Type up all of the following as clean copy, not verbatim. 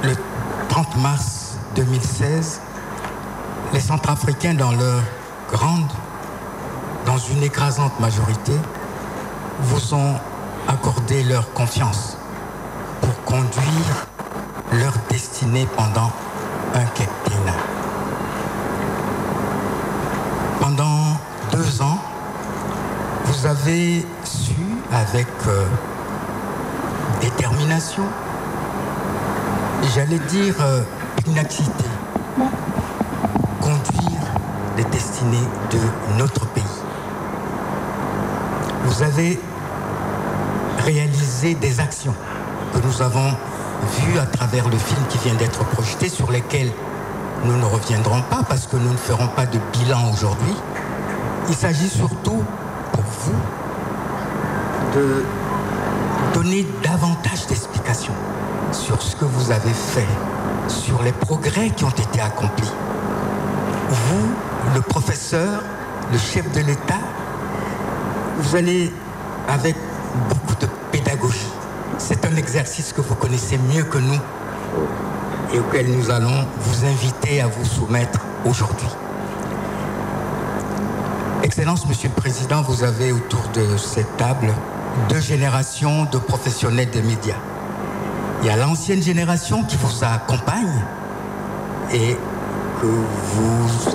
le 30 mars 2016, les Centrafricains, dans une écrasante majorité, vous ont accordé leur confiance pour conduire leur destinée pendant un quinquennat. Pendant 2 ans, vous avez su, avec détermination, j'allais dire pugnacité, conduire les destinées de notre pays. Vous avez réalisé des actions que nous avons vues à travers le film qui vient d'être projeté, sur lesquelles nous ne reviendrons pas parce que nous ne ferons pas de bilan aujourd'hui. Il s'agit surtout pour vous de donner davantage d'explications sur ce que vous avez fait, sur les progrès qui ont été accomplis. Vous, le professeur, le chef de l'État, vous allez avec beaucoup de pédagogie. C'est un exercice que vous connaissez mieux que nous et auquel nous allons vous inviter à vous soumettre aujourd'hui. Excellence, Monsieur le Président, vous avez autour de cette table 2 générations de professionnels des médias. Il y a l'ancienne génération qui vous accompagne et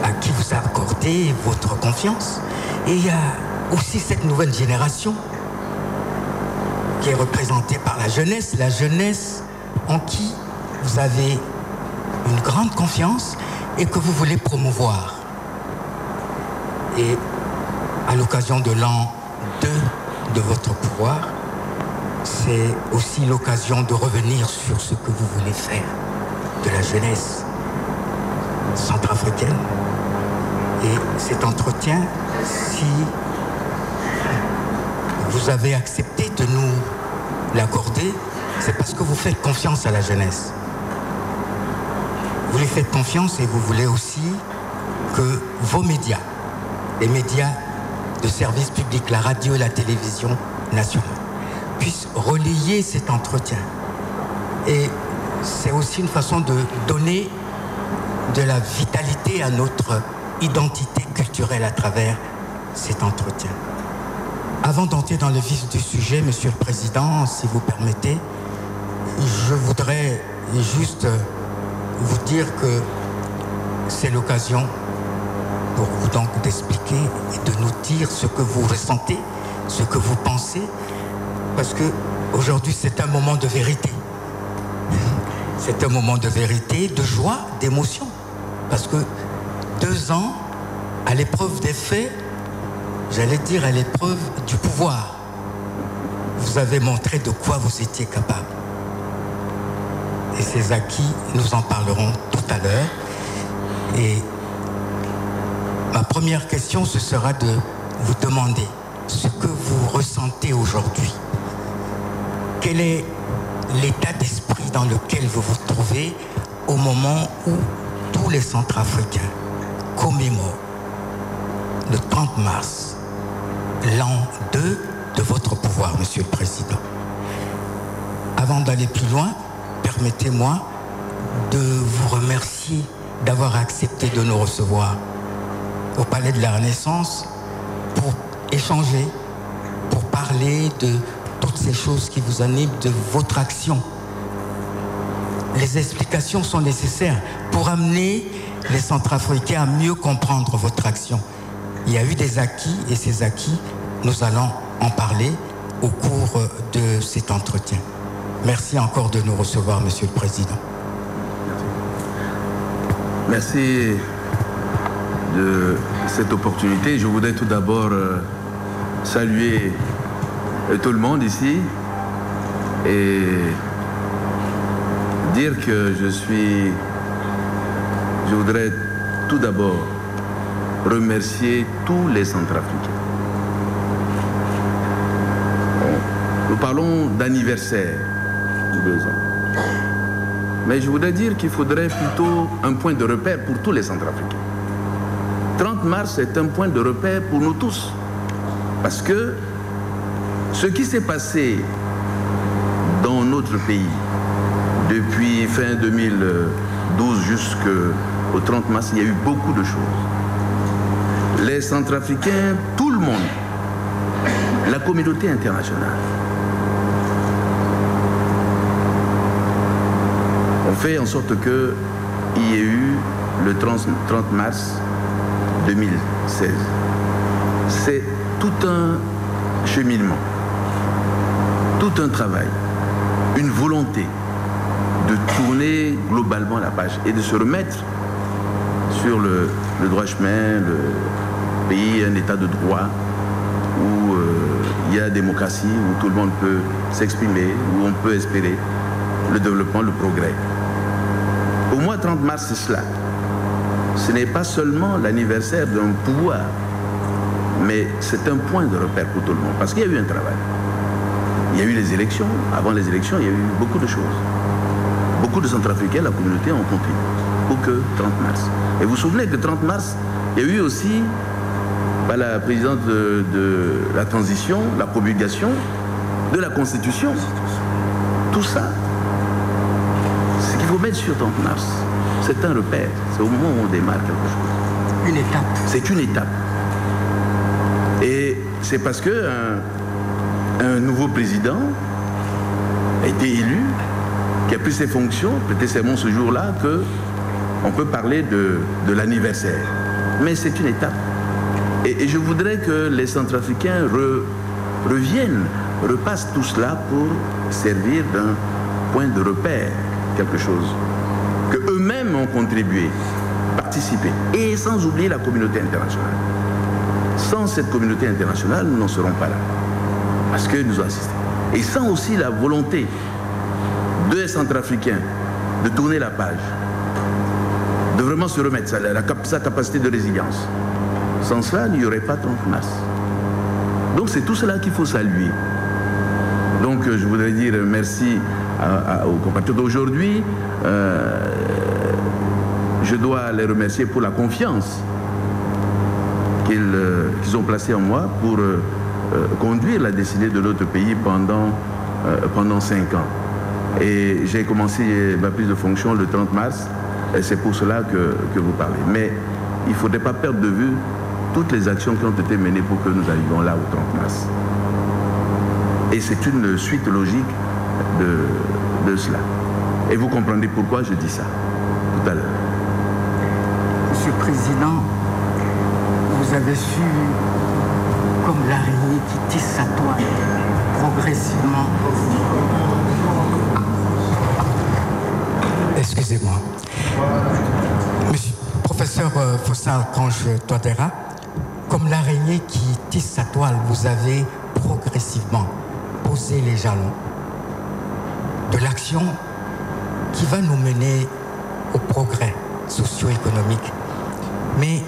à qui vous accordez votre confiance. Et il y a aussi cette nouvelle génération qui est représentée par la jeunesse en qui vous avez une grande confiance et que vous voulez promouvoir. Et à l'occasion de l'an 2 de votre pouvoir, c'est aussi l'occasion de revenir sur ce que vous voulez faire de la jeunesse centrafricaine. Et cet entretien, si vous avez accepté de nous l'accorder, c'est parce que vous faites confiance à la jeunesse. Vous lui faites confiance et vous voulez aussi que vos médias, les médias de service public, la radio et la télévision nationale, puissent relayer cet entretien. Et c'est aussi une façon de donner de la vitalité à notre identité culturelle à travers cet entretien. Avant d'entrer dans le vif du sujet, Monsieur le Président, si vous permettez, je voudrais juste vous dire que c'est l'occasion pour vous donc d'expliquer et de nous dire ce que vous ressentez, ce que vous pensez, parce que aujourd'hui c'est un moment de vérité. C'est un moment de vérité, de joie, d'émotion, parce que 2 ans à l'épreuve des faits, j'allais dire à l'épreuve du pouvoir, vous avez montré de quoi vous étiez capable. Et ces acquis, nous en parlerons tout à l'heure. Et ma première question, ce sera de vous demander ce que vous ressentez aujourd'hui. Quel est l'état d'esprit dans lequel vous vous trouvez au moment où tous les Centrafricains commémorent le 30 mars, l'an 2 de votre pouvoir, Monsieur le Président. Avant d'aller plus loin, permettez-moi de vous remercier d'avoir accepté de nous recevoir au Palais de la Renaissance pour échanger, pour parler de toutes ces choses qui vous animent, de votre action. Les explications sont nécessaires pour amener les Centrafricains à mieux comprendre votre action. Il y a eu des acquis et ces acquis, nous allons en parler au cours de cet entretien. Merci encore de nous recevoir, Monsieur le Président. Merci de cette opportunité. Je voudrais tout d'abord saluer tout le monde ici et dire que je voudrais tout d'abord remercier tous les Centrafricains. Nous parlons d'anniversaire de 2 ans. Mais je voudrais dire qu'il faudrait plutôt un point de repère pour tous les Centrafricains. 30 mars est un point de repère pour nous tous. Parce que ce qui s'est passé dans notre pays depuis depuis fin 2012 jusqu'au 30 mars, il y a eu beaucoup de choses. Les Centrafricains, tout le monde, la communauté internationale, on fait en sorte qu'il y ait eu le 30 mars 2016. C'est tout un cheminement, tout un travail, une volonté de tourner globalement la page et de se remettre sur le droit chemin, le pays, un état de droit où il y a la démocratie, où tout le monde peut s'exprimer, où on peut espérer le développement, le progrès. Au mois 30 mars, c'est cela. Ce n'est pas seulement l'anniversaire d'un pouvoir, mais c'est un point de repère pour tout le monde, parce qu'il y a eu un travail. Il y a eu les élections. Avant les élections, il y a eu beaucoup de choses. Beaucoup de Centrafricains, la communauté, ont contribué pour que 30 mars. Et vous vous souvenez que 30 mars, il y a eu aussi, par la présidente de la transition, la promulgation de la Constitution. Tout ça, ce qu'il faut mettre sur 30 mars, c'est un repère. C'est au moment où on démarre quelque chose. Une étape. C'est une étape. Et c'est parce que un nouveau président a été élu, qui a pris ses fonctions, prêté serment ce jour-là, qu'on peut parler de l'anniversaire. Mais c'est une étape. Et je voudrais que les Centrafricains reviennent, repassent tout cela pour servir d'un point de repère, quelque chose que eux-mêmes ont contribué, participé, et sans oublier la communauté internationale. Sans cette communauté internationale, nous n'en serons pas là, parce que nous avons assisté. Et sans aussi la volonté des Centrafricains de tourner la page, de vraiment se remettre, sa capacité de résilience. Sans cela, il n'y aurait pas 30 mars. Donc c'est tout cela qu'il faut saluer. Donc je voudrais dire merci aux compatriotes d'aujourd'hui. Je dois les remercier pour la confiance qu'ils ont placée en moi pour conduire la destinée de notre pays pendant 5 ans. Et j'ai commencé ma prise de fonction le 30 mars, et c'est pour cela que vous parlez. Mais il ne faudrait pas perdre de vue toutes les actions qui ont été menées pour que nous arrivions là au 30 mars. Et c'est une suite logique de cela. Et vous comprendrez pourquoi je dis ça tout à l'heure. Monsieur le Président, vous avez su, comme l'araignée qui tisse sa toile, progressivement. Excusez-moi. Monsieur professeur Fossa-Archange Touadéra, comme l'araignée qui tisse sa toile, vous avez progressivement posé les jalons de l'action qui va nous mener au progrès socio-économique. Mais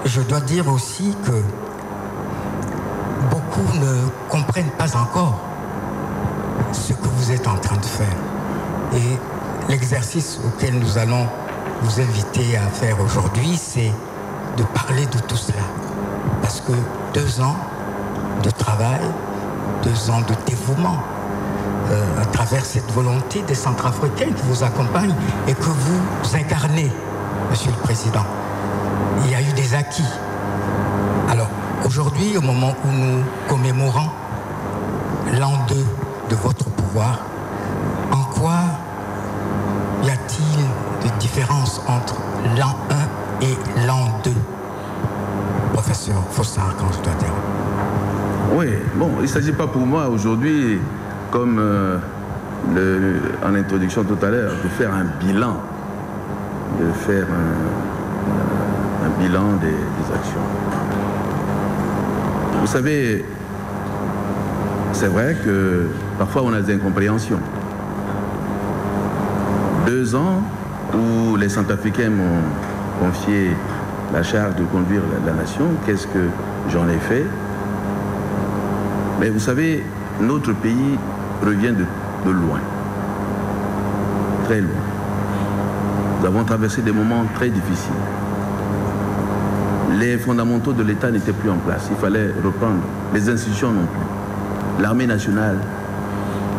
je dois dire aussi que beaucoup ne comprennent pas encore ce que vous êtes en train de faire. Et l'exercice auquel nous allons vous inviter à faire aujourd'hui, c'est de parler de tout cela. Parce que 2 ans de travail, 2 ans de dévouement, à travers cette volonté des Centrafricains qui vous accompagnent et que vous incarnez, Monsieur le Président, il y a eu des acquis. Alors, aujourd'hui, au moment où nous commémorons l'an 2 de votre pouvoir, en quoi y a-t-il de différence entre l'an 1 et l'an 2, professeur Fossa-Archange Touadéra? Oui, bon, il ne s'agit pas pour moi aujourd'hui, comme en introduction tout à l'heure, de faire un bilan, un bilan des actions. Vous savez, c'est vrai que parfois on a des incompréhensions. 2 ans où les Centrafricains m'ont confié la charge de conduire la nation, qu'est-ce que j'en ai fait? Mais vous savez, notre pays revient de loin, très loin. Nous avons traversé des moments très difficiles. Les fondamentaux de l'État n'étaient plus en place, il fallait reprendre. Les institutions non plus. L'armée nationale,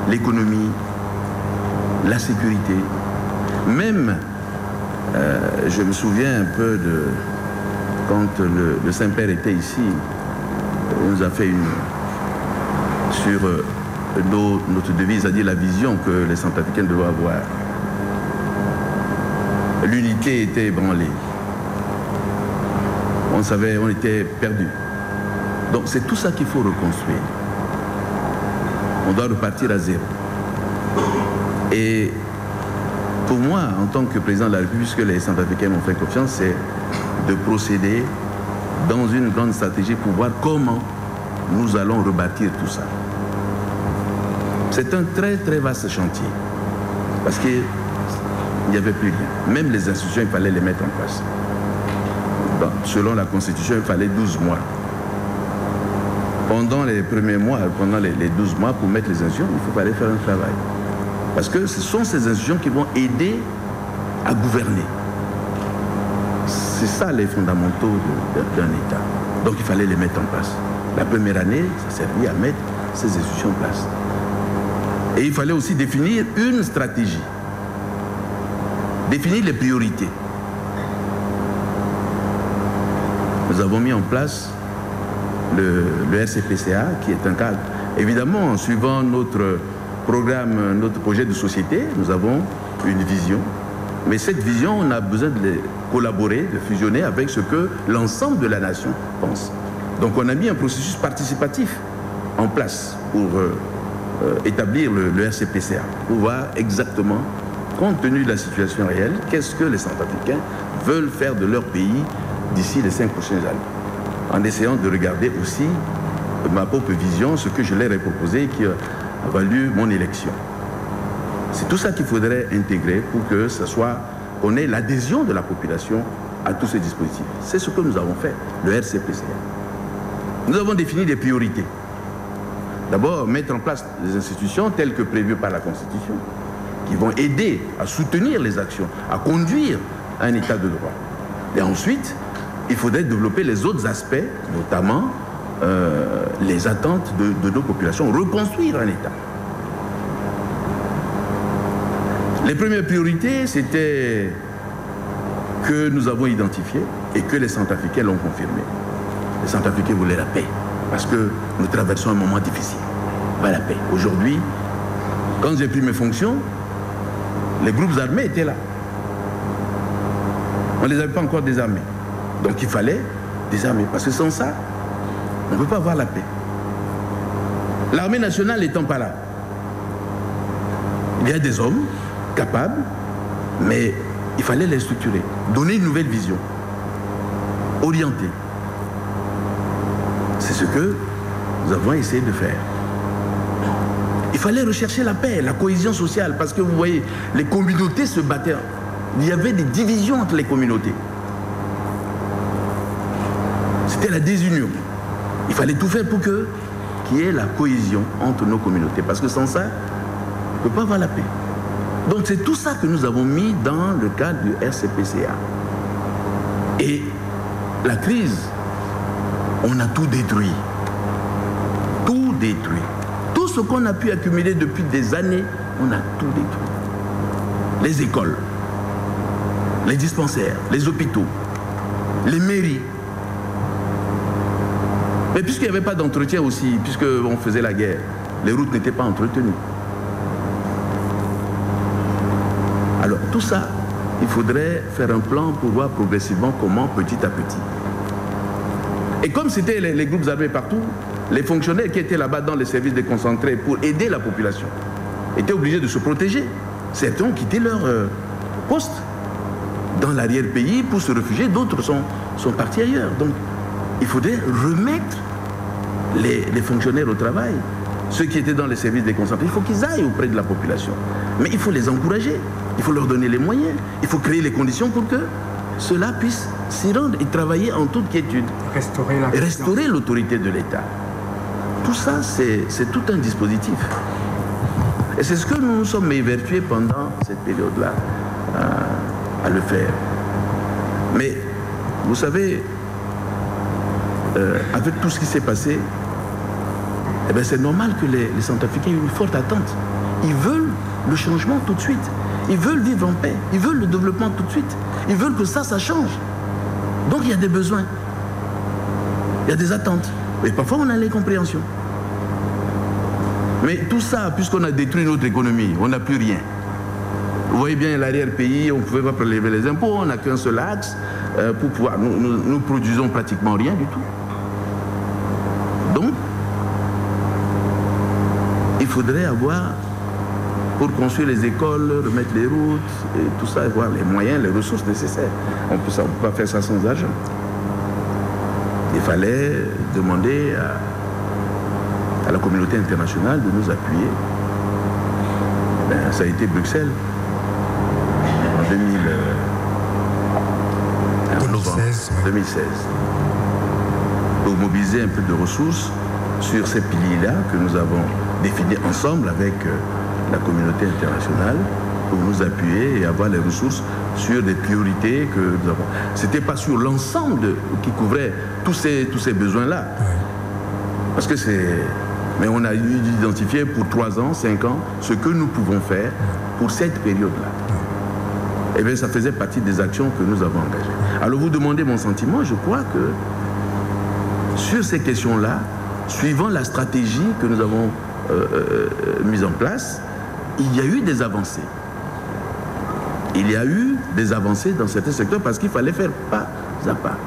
l'économie, la sécurité. Même, je me souviens un peu de quand le Saint-Père était ici, il nous a fait sur notre devise, c'est-à-dire la vision que les Centrafricains doivent avoir. L'unité était ébranlée. On savait, on était perdus. Donc c'est tout ça qu'il faut reconstruire. On doit repartir à zéro. Et pour moi, en tant que président de la République, puisque les Centrafricains m'ont fait confiance, c'est de procéder dans une grande stratégie pour voir comment nous allons rebâtir tout ça. C'est un très très vaste chantier. Parce qu'il n'y avait plus rien. Même les institutions, il fallait les mettre en place. Bon, selon la Constitution, il fallait 12 mois. Pendant les premiers mois, pendant les 12 mois, pour mettre les institutions, il fallait faire un travail. Parce que ce sont ces institutions qui vont aider à gouverner. C'est ça les fondamentaux d'un État. Donc il fallait les mettre en place. La première année, ça servait à mettre ces institutions en place. Et il fallait aussi définir une stratégie. Définir les priorités. Nous avons mis en place le RCPCA, qui est un cadre. Évidemment, en suivant notre programme, notre projet de société, nous avons une vision. Mais cette vision, on a besoin de collaborer, de fusionner avec ce que l'ensemble de la nation pense. Donc on a mis un processus participatif en place pour établir le RCPCA, pour voir exactement, compte tenu de la situation réelle, qu'est-ce que les Centrafricains veulent faire de leur pays d'ici les 5 prochaines années. En essayant de regarder aussi ma propre vision, ce que je leur ai proposé, qui a valu mon élection. C'est tout ça qu'il faudrait intégrer pour que ce soit, qu'on ait l'adhésion de la population à tous ces dispositifs. C'est ce que nous avons fait, le RCPCA. Nous avons défini des priorités. D'abord, mettre en place des institutions telles que prévues par la Constitution, qui vont aider à soutenir les actions, à conduire un état de droit. Et ensuite, il faudrait développer les autres aspects, notamment les attentes de nos populations, reconstruire un État. Les premières priorités, c'était que nous avons identifié et que les Centrafricains l'ont confirmé. Les Centrafricains voulaient la paix, parce que nous traversons un moment difficile. Pas la paix. Aujourd'hui, quand j'ai pris mes fonctions, les groupes armés étaient là. On ne les avait pas encore désarmés. Donc il fallait désarmer, parce que sans ça, on ne peut pas avoir la paix. L'armée nationale n'étant pas là, il y a des hommes capables, mais il fallait les structurer, donner une nouvelle vision, orienter. C'est ce que nous avons essayé de faire. Il fallait rechercher la paix, la cohésion sociale, parce que vous voyez, les communautés se battaient. Il y avait des divisions entre les communautés. C'était la désunion. Il fallait tout faire pour qu'il y ait la cohésion entre nos communautés, parce que sans ça, on ne peut pas avoir la paix. Donc c'est tout ça que nous avons mis dans le cadre du RCPCA. Et la crise, on a tout détruit. Tout détruit. Tout ce qu'on a pu accumuler depuis des années, on a tout détruit. Les écoles, les dispensaires, les hôpitaux, les mairies. Mais puisqu'il n'y avait pas d'entretien aussi, puisqu'on faisait la guerre, les routes n'étaient pas entretenues. Alors tout ça, il faudrait faire un plan pour voir progressivement comment, petit à petit. Et comme c'était les groupes armés partout, les fonctionnaires qui étaient là-bas dans les services déconcentrés pour aider la population étaient obligés de se protéger. Certains ont quitté leur poste dans l'arrière-pays pour se réfugier, d'autres sont partis ailleurs. Donc il faudrait remettre les fonctionnaires au travail. Ceux qui étaient dans les services déconcentrés, il faut qu'ils aillent auprès de la population. Mais il faut les encourager, il faut leur donner les moyens, il faut créer les conditions pour que ceux-là puissent s'y rendre et travailler en toute quiétude. Restaurer l'autorité de l'État. Tout ça, c'est tout un dispositif. Et c'est ce que nous nous sommes évertués pendant cette période-là à le faire. Mais, vous savez, avec tout ce qui s'est passé, eh bien, c'est normal que les Centrafricains aient une forte attente. Ils veulent le changement tout de suite. Ils veulent vivre en paix. Ils veulent le développement tout de suite. Ils veulent que ça change. Donc il y a des besoins. Il y a des attentes. Et parfois on a l'incompréhension. Mais tout ça, puisqu'on a détruit notre économie, on n'a plus rien. Vous voyez bien l'arrière-pays, on ne pouvait pas prélever les impôts, on n'a qu'un seul axe pour pouvoir... Nous produisons pratiquement rien du tout. Donc, il faudrait avoir, pour construire les écoles, remettre les routes, et tout ça, avoir les moyens, les ressources nécessaires. On ne peut pas faire ça sans argent. Il fallait demander à la communauté internationale de nous appuyer. Ça a été Bruxelles en 2016 pour mobiliser un peu de ressources sur ces piliers-là que nous avons définis ensemble avec la communauté internationale pour nous appuyer et avoir les ressources sur des priorités que nous avons. C'était pas sur l'ensemble qui couvrait tous ces besoins-là. Parce que c'est... Mais on a identifié pour 3 ans, 5 ans, ce que nous pouvons faire pour cette période-là. Et bien, ça faisait partie des actions que nous avons engagées. Alors, vous demandez mon sentiment, je crois que sur ces questions-là, suivant la stratégie que nous avons mise en place, il y a eu des avancées. Il y a eu des avancées dans certains secteurs parce qu'il fallait faire pas à pas.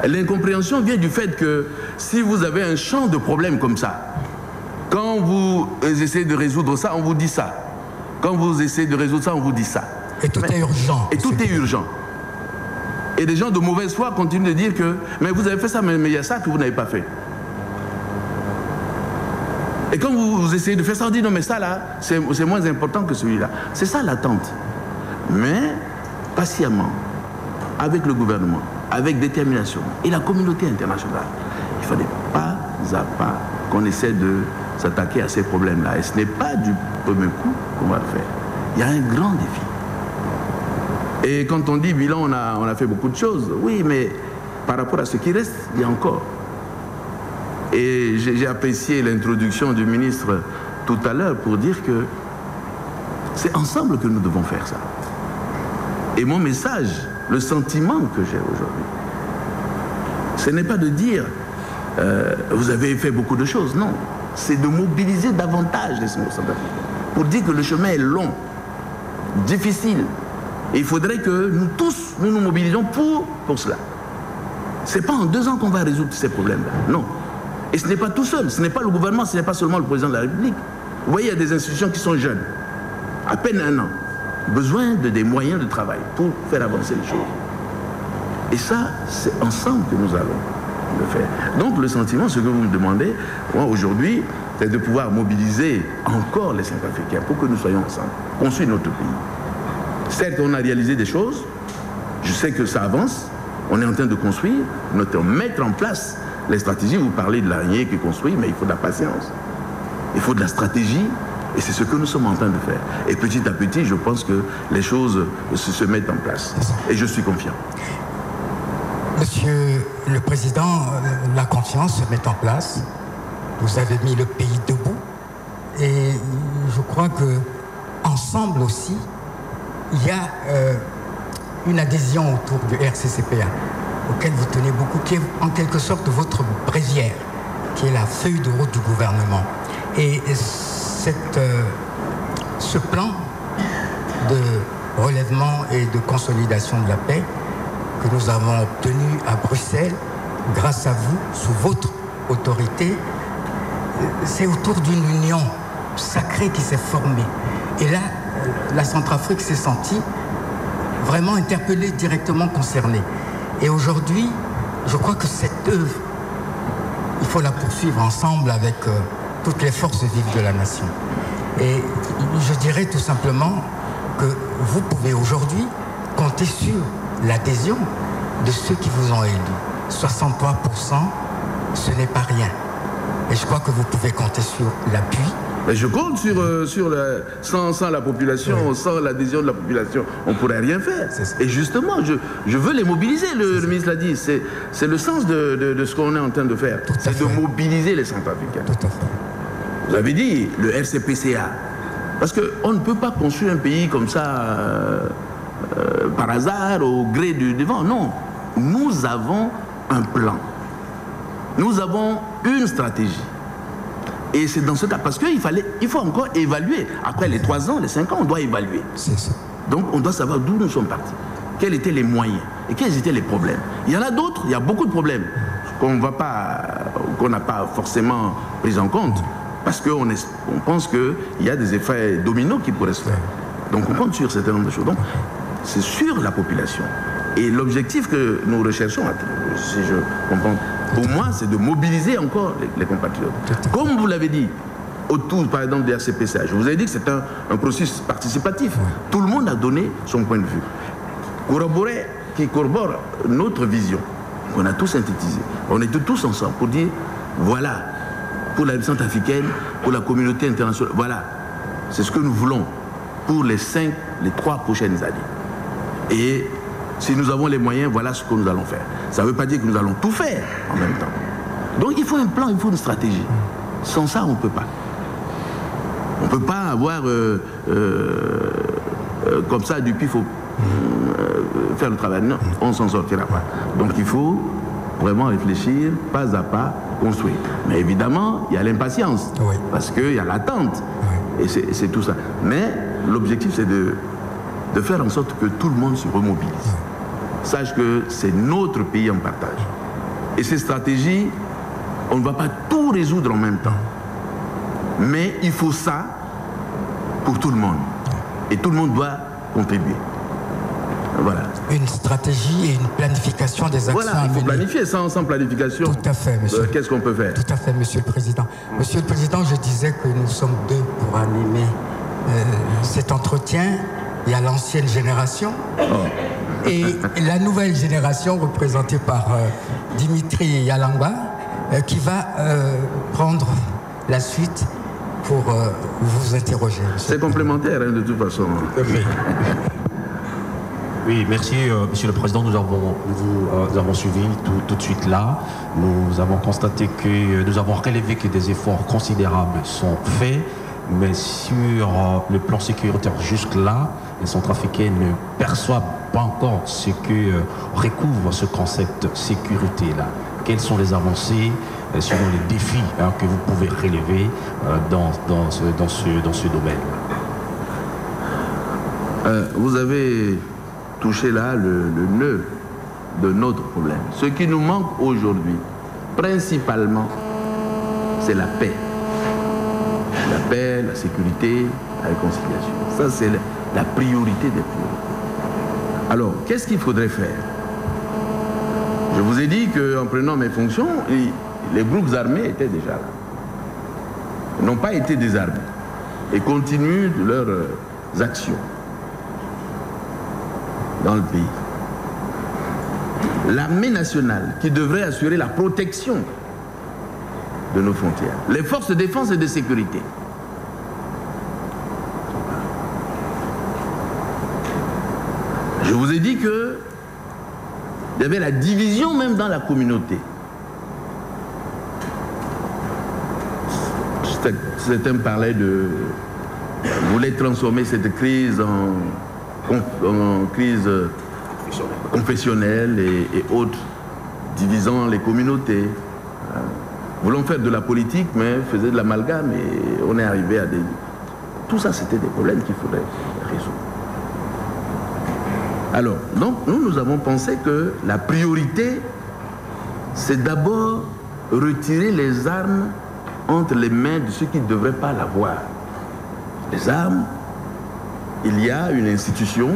L'incompréhension vient du fait que si vous avez un champ de problèmes comme ça, quand vous essayez de résoudre ça, on vous dit ça. Quand vous essayez de résoudre ça, on vous dit ça. Et tout est urgent. Et tout est urgent. Et des gens de mauvaise foi continuent de dire que mais vous avez fait ça, mais il y a ça que vous n'avez pas fait. Et quand vous essayez de faire ça, on dit non mais ça là, c'est moins important que celui-là. C'est ça l'attente. Mais patiemment, avec le gouvernement, avec détermination et la communauté internationale, il fallait pas à pas qu'on essaie de s'attaquer à ces problèmes-là. Et ce n'est pas du premier coup qu'on va le faire. Il y a un grand défi. Et quand on dit bilan, on a fait beaucoup de choses. Oui, mais par rapport à ce qui reste, il y a encore. Et j'ai apprécié l'introduction du ministre tout à l'heure pour dire que c'est ensemble que nous devons faire ça. Et mon message, le sentiment que j'ai aujourd'hui, ce n'est pas de dire vous avez fait beaucoup de choses, non. C'est de mobiliser davantage les Centrafricains pour dire que le chemin est long, difficile. Et il faudrait que nous tous, nous nous mobilisions pour cela. Ce n'est pas en 2 ans qu'on va résoudre ces problèmes-là, non. Et ce n'est pas tout seul, ce n'est pas le gouvernement, ce n'est pas seulement le président de la République. Vous voyez, il y a des institutions qui sont jeunes, à peine 1 an, besoin de des moyens de travail pour faire avancer les choses. Et ça, c'est ensemble que nous allons le faire. Donc le sentiment, ce que vous me demandez, moi aujourd'hui, c'est de pouvoir mobiliser encore les Centrafricains pour que nous soyons ensemble, construire notre pays. Certes, on a réalisé des choses, je sais que ça avance, on est en train de construire, mettre en place les stratégies. Vous parlez de l'araignée qui construit, mais il faut de la patience, il faut de la stratégie, et c'est ce que nous sommes en train de faire. Et petit à petit, je pense que les choses se mettent en place. Et je suis confiant. Monsieur le Président, la confiance se met en place. Vous avez mis le pays debout. Et je crois que ensemble aussi, il y a une adhésion autour du RCCPA, auquel vous tenez beaucoup, qui est en quelque sorte votre bréviaire, qui est la feuille de route du gouvernement. Et ce plan de relèvement et de consolidation de la paix que nous avons obtenu à Bruxelles, grâce à vous, sous votre autorité, c'est autour d'une union sacrée qui s'est formée. Et là, la Centrafrique s'est sentie vraiment interpellée, directement concernée. Et aujourd'hui, je crois que cette œuvre, il faut la poursuivre ensemble avec toutes les forces vives de la nation. Et je dirais tout simplement que vous pouvez aujourd'hui compter sur l'adhésion de ceux qui vous ont élu. 63%, ce n'est pas rien. Et je crois que vous pouvez compter sur l'appui. Mais je compte sans la population, oui. Sans l'adhésion de la population, on ne pourrait rien faire. Et justement, je veux les mobiliser, le ministre l'a dit. C'est le sens de ce qu'on est en train de faire. C'est de mobiliser les Centrafricains. Tout à fait. Vous avez dit, le RCPCA, Parce qu'on ne peut pas construire un pays comme ça par hasard, au gré du vent. Non, nous avons un plan. Nous avons une stratégie. Et c'est dans ce cas, parce qu'il faut encore évaluer. Après les 3 ans, les 5 ans, on doit évaluer. C'est ça. Donc on doit savoir d'où nous sommes partis. Quels étaient les moyens et quels étaient les problèmes. Il y en a d'autres, il y a beaucoup de problèmes qu'on n'a pas forcément pris en compte. Parce qu'on pense qu'il y a des effets dominos qui pourraient se faire. Donc on compte sur un certain nombre de choses. Donc c'est sur la population. Et l'objectif que nous recherchons, si je comprends, pour moi, c'est de mobiliser encore les compatriotes. Comme vous l'avez dit, autour par exemple des RCPCA, je vous ai dit que c'est un processus participatif. Tout le monde a donné son point de vue. Qui corrobore notre vision. On a tout synthétisé. On était tous ensemble pour dire, voilà, pour la centrafricaine, pour la communauté internationale, voilà, c'est ce que nous voulons pour les 3 prochaines années. Et si nous avons les moyens, voilà ce que nous allons faire. Ça ne veut pas dire que nous allons tout faire en même temps. Donc il faut un plan, il faut une stratégie. Sans ça, on ne peut pas. On ne peut pas avoir comme ça, du puis il faut faire le travail. Non, on ne s'en sortira pas. Donc il faut vraiment réfléchir, pas à pas, construire. Mais évidemment, il y a l'impatience, parce qu'il y a l'attente, et c'est tout ça. Mais l'objectif, c'est de faire en sorte que tout le monde se remobilise. Sache que c'est notre pays en partage. Et ces stratégies, on ne va pas tout résoudre en même temps. Mais il faut ça pour tout le monde. Et tout le monde doit contribuer. Voilà. Une stratégie et une planification des actions. Voilà, il faut planifier. Sans planification, tout à fait, monsieur. Qu'est-ce qu'on peut faire? Tout à fait, monsieur le Président. Monsieur le Président, je disais que nous sommes 2 pour animer cet entretien. Il y a l'ancienne génération et la nouvelle génération représentée par Dimitri Yalangba qui va prendre la suite pour vous interroger. C'est complémentaire, hein, de toute façon. Oui, merci, Monsieur le Président. Nous avons suivi tout de suite là. Nous avons constaté que nous avons relevé que des efforts considérables sont faits, mais sur le plan sécuritaire jusque-là, les Centrafricains ne perçoivent pas encore ce que recouvre ce concept sécurité-là. Quelles sont les avancées selon les défis que vous pouvez relever dans ce domaine? Vous avez touché là le nœud de notre problème. Ce qui nous manque aujourd'hui, principalement, c'est la paix. La paix, la sécurité, la réconciliation. Ça, c'est la priorité des priorités. Alors, qu'est-ce qu'il faudrait faire? Je vous ai dit qu'en prenant mes fonctions, les groupes armés étaient déjà là. Ils n'ont pas été désarmés et continuent de leurs actions dans le pays. L'armée nationale qui devrait assurer la protection de nos frontières, les forces de défense et de sécurité. Je vous ai dit que il y avait la division même dans la communauté. Certains parlaient voulaient transformer cette crise en crise confessionnelle et autres, divisant les communautés. Voulons faire de la politique, mais faisaient de l'amalgame et on est arrivé à des... Tout ça, c'était des problèmes qu'il faudrait résoudre. Alors, donc, nous avons pensé que la priorité, c'est d'abord retirer les armes entre les mains de ceux qui ne devraient pas l'avoir. Les armes, il y a une institution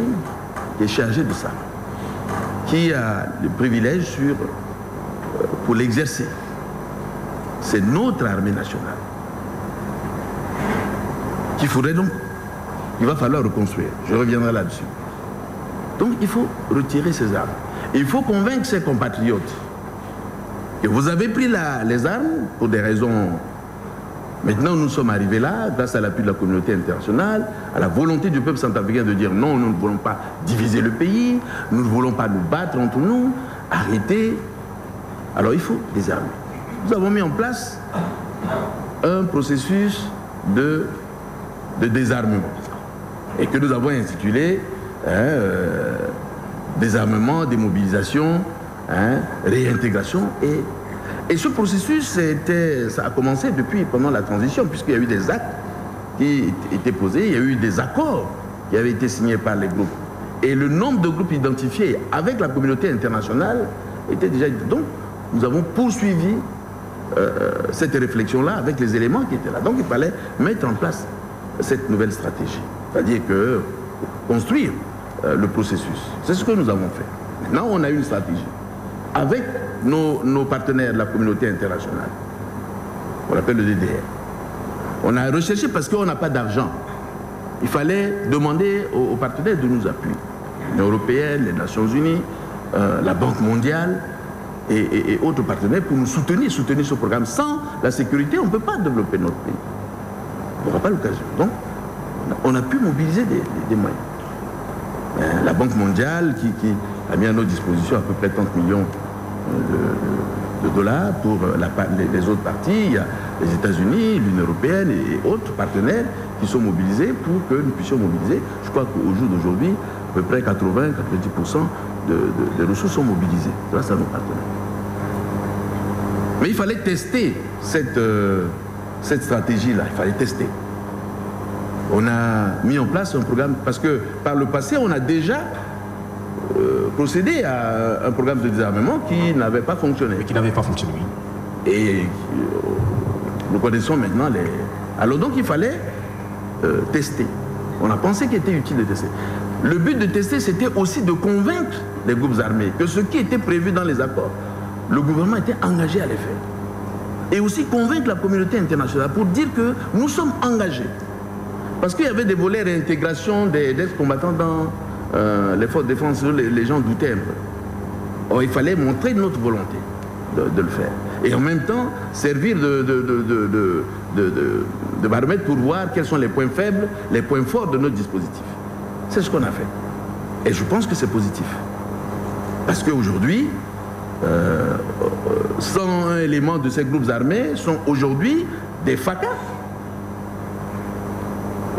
qui est chargée de ça, qui a le privilège pour l'exercer. C'est notre armée nationale il va falloir reconstruire. Je reviendrai là-dessus. Donc il faut retirer ces armes. Il faut convaincre ses compatriotes que vous avez pris les armes pour des raisons. Maintenant nous sommes arrivés là grâce à l'appui de la communauté internationale, à la volonté du peuple centrafricain de dire non, nous ne voulons pas diviser le pays, nous ne voulons pas nous battre entre nous, arrêtez. Alors il faut désarmer. Nous avons mis en place un processus de de désarmement. Et que nous avons intitulé désarmement, démobilisation, réintégration. Et ce processus, ça a commencé depuis pendant la transition, puisqu'il y a eu des actes qui étaient posés, il y a eu des accords qui avaient été signés par les groupes. Et le nombre de groupes identifiés avec la communauté internationale était déjà... Donc, nous avons poursuivi cette réflexion-là avec les éléments qui étaient là. Donc, il fallait mettre en place cette nouvelle stratégie. C'est-à-dire que construire le processus. C'est ce que nous avons fait. Maintenant, on a une stratégie. Avec nos partenaires de la communauté internationale, on appelle le DDR. On a recherché parce qu'on n'a pas d'argent. Il fallait demander aux partenaires de nous appuyer. L'Union européenne, les Nations Unies, la Banque mondiale et autres partenaires pour nous soutenir ce programme. Sans la sécurité, on ne peut pas développer notre pays. On n'aura pas l'occasion. Donc, on a pu mobiliser des moyens. La Banque mondiale qui a mis à notre disposition à peu près 30 millions de dollars pour les autres parties. Il y a les États-Unis, l'Union européenne et autres partenaires qui sont mobilisés pour que nous puissions mobiliser. Je crois qu'au jour d'aujourd'hui, à peu près 80-90% des ressources sont mobilisées grâce à nos partenaires. Mais il fallait tester cette stratégie-là, il fallait tester. On a mis en place un programme, parce que par le passé, on a déjà procédé à un programme de désarmement qui n'avait pas fonctionné. Qui n'avait pas fonctionné, oui. Et nous connaissons maintenant les... Alors donc il fallait tester. On a pensé qu'il était utile de tester. Le but de tester, c'était aussi de convaincre les groupes armés que ce qui était prévu dans les accords, le gouvernement était engagé à les faire. Et aussi convaincre la communauté internationale pour dire que nous sommes engagés. Parce qu'il y avait des volets réintégration des ex-combattants dans les forces de défense, les gens doutaient un peu. Or, il fallait montrer notre volonté de le faire. Et en même temps, servir de baromètre pour voir quels sont les points faibles, les points forts de notre dispositif. C'est ce qu'on a fait. Et je pense que c'est positif. Parce qu'aujourd'hui, 101 éléments de ces groupes armés sont aujourd'hui des FACA.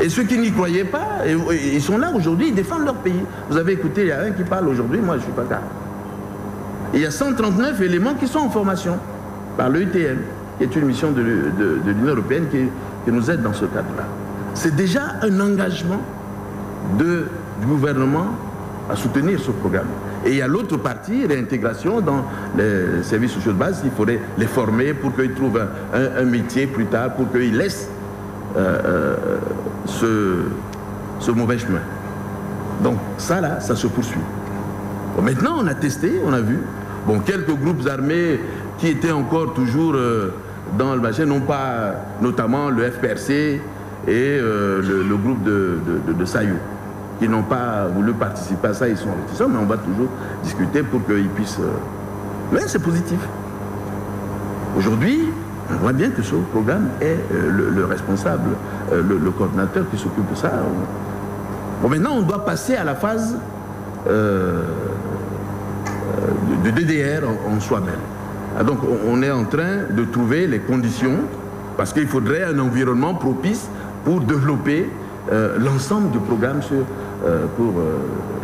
Et ceux qui n'y croyaient pas, ils sont là aujourd'hui, ils défendent leur pays. Vous avez écouté, il y a un qui parle aujourd'hui, moi je suis FACA. Il y a 139 éléments qui sont en formation par l'EUTM, qui est une mission de l'Union européenne qui nous aide dans ce cadre-là. C'est déjà un engagement du gouvernement à soutenir ce programme. Et il y a l'autre partie, réintégration dans les services sociaux de base, il faudrait les former pour qu'ils trouvent un métier plus tard, pour qu'ils laissent ce mauvais chemin. Donc ça là, ça se poursuit. Bon, maintenant on a testé, on a vu. Bon, quelques groupes armés qui étaient encore toujours dans le machin, non pas notamment le FPRC et le groupe de Sayou, qui n'ont pas voulu participer à ça, ils sont réticents, mais on va toujours discuter pour qu'ils puissent... Mais c'est positif. Aujourd'hui, on voit bien que ce programme est le responsable, le coordinateur qui s'occupe de ça. Bon, maintenant, on doit passer à la phase de DDR en soi-même. Donc, on est en train de trouver les conditions, parce qu'il faudrait un environnement propice pour développer l'ensemble du programme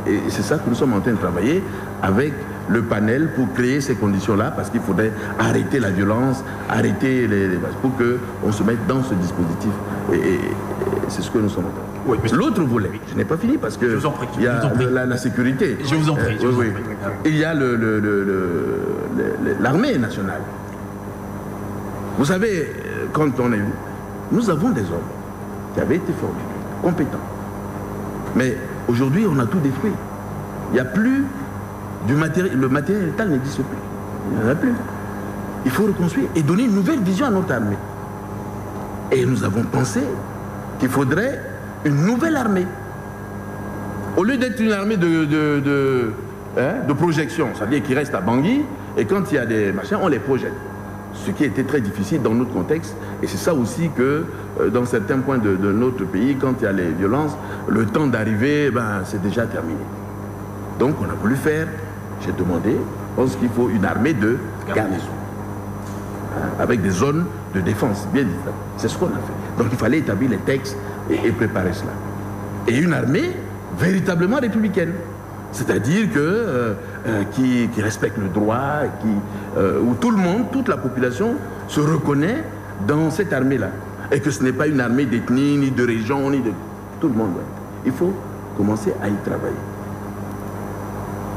et c'est ça que nous sommes en train de travailler avec le panel pour créer ces conditions-là, parce qu'il faudrait arrêter la violence, arrêter pour qu'on se mette dans ce dispositif. Et c'est ce que nous sommes en train de faire. Oui, l'autre volet, je n'ai pas fini parce que il y a la sécurité. Je vous en prie. Il y a l'armée nationale. Vous savez, quand on est vu, nous avons des hommes qui avaient été formés, compétents. Mais aujourd'hui, on a tout détruit. Il n'y a plus du matériel. Le matériel létal n'existe plus. Il n'y en a plus. Il faut reconstruire et donner une nouvelle vision à notre armée. Et nous avons pensé qu'il faudrait une nouvelle armée. Au lieu d'être une armée de projection, c'est-à-dire qui reste à Bangui, et quand il y a des machins, on les projette. Ce qui était très difficile dans notre contexte. Et c'est ça aussi que dans certains points de notre pays, quand il y a les violences, le temps d'arriver, c'est déjà terminé. Donc on a voulu faire, j'ai demandé, je pense qu'il faut une armée de garnison. Avec des zones de défense bien différentes. C'est ce qu'on a fait. Donc il fallait établir les textes et préparer cela. Et une armée véritablement républicaine. C'est-à-dire qui respecte le droit, où tout le monde, toute la population se reconnaît dans cette armée-là. Et que ce n'est pas une armée d'ethnie, ni de région, ni de... Tout le monde. Il faut commencer à y travailler.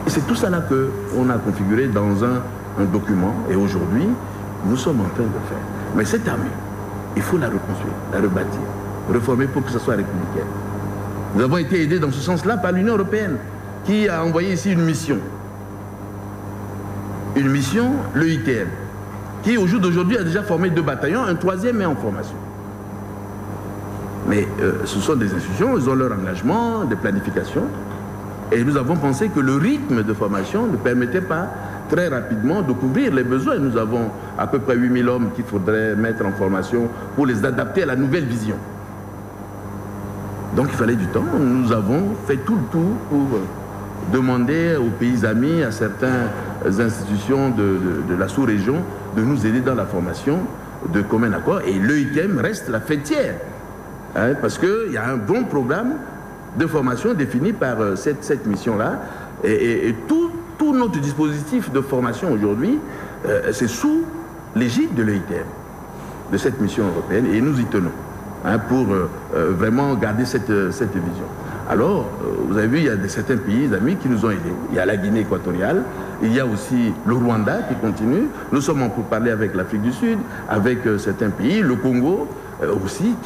Et c'est tout ça là qu'on a configuré dans un document. Et aujourd'hui, nous sommes en train de le faire. Mais cette armée, il faut la reconstruire, la rebâtir, reformer pour que ce soit républicaine. Nous avons été aidés dans ce sens-là par l'Union européenne, qui a envoyé ici une mission. Une mission, l'EITM, qui au jour d'aujourd'hui a déjà formé 2 bataillons, un 3e est en formation. Mais ce sont des institutions, ils ont leur engagement de planification. Et nous avons pensé que le rythme de formation ne permettait pas très rapidement de couvrir les besoins. Nous avons à peu près 8000 hommes qu'il faudrait mettre en formation pour les adapter à la nouvelle vision. Donc il fallait du temps. Nous avons fait tout le tour pour demander aux pays amis, à certaines institutions de la sous-région de nous aider dans la formation de commun accord. Et l'EITM reste la fêtière. Hein, parce qu'il y a un bon programme de formation défini par cette mission-là. Et tout notre dispositif de formation aujourd'hui, c'est sous l'égide de l'EITM, de cette mission européenne. Et nous y tenons. Hein, pour vraiment garder cette vision. Alors, vous avez vu, il y a certains pays amis qui nous ont aidés. Il y a la Guinée équatoriale, il y a aussi le Rwanda qui continue. Nous sommes en pourparlers avec l'Afrique du Sud, avec certains pays, le Congo aussi,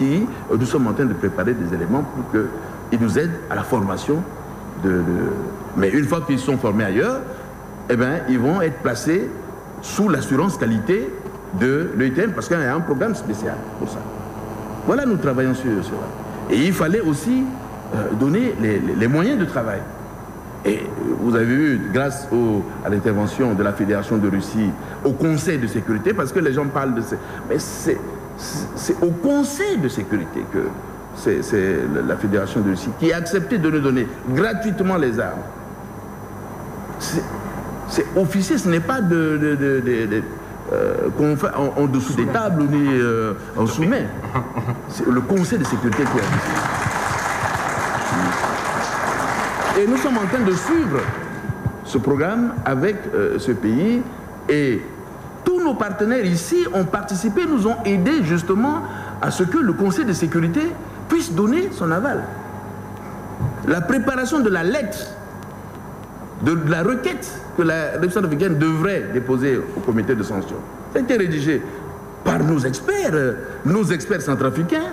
nous sommes en train de préparer des éléments pour qu'ils nous aident à la formation Mais une fois qu'ils sont formés ailleurs, eh bien, ils vont être placés sous l'assurance qualité de l'EITM, parce qu'il y a un programme spécial pour ça. Voilà, nous travaillons sur cela. Et il fallait aussi donner les moyens de travail. Et vous avez vu, grâce à l'intervention de la Fédération de Russie, au Conseil de sécurité, parce que les gens parlent de... Mais c'est au Conseil de sécurité que c'est la Fédération de Russie qui a accepté de nous donner gratuitement les armes. C'est officiel, ce n'est pas qu'on fait en dessous des tables ni en sous-main. C'est le Conseil de sécurité qui a décidé. Et nous sommes en train de suivre ce programme avec ce pays, et tous nos partenaires ici ont participé, nous ont aidés justement à ce que le Conseil de sécurité puisse donner son aval. La préparation de la lettre, de la requête que la République africaine devrait déposer au comité de sanction, ça a été rédigé par nos experts centrafricains,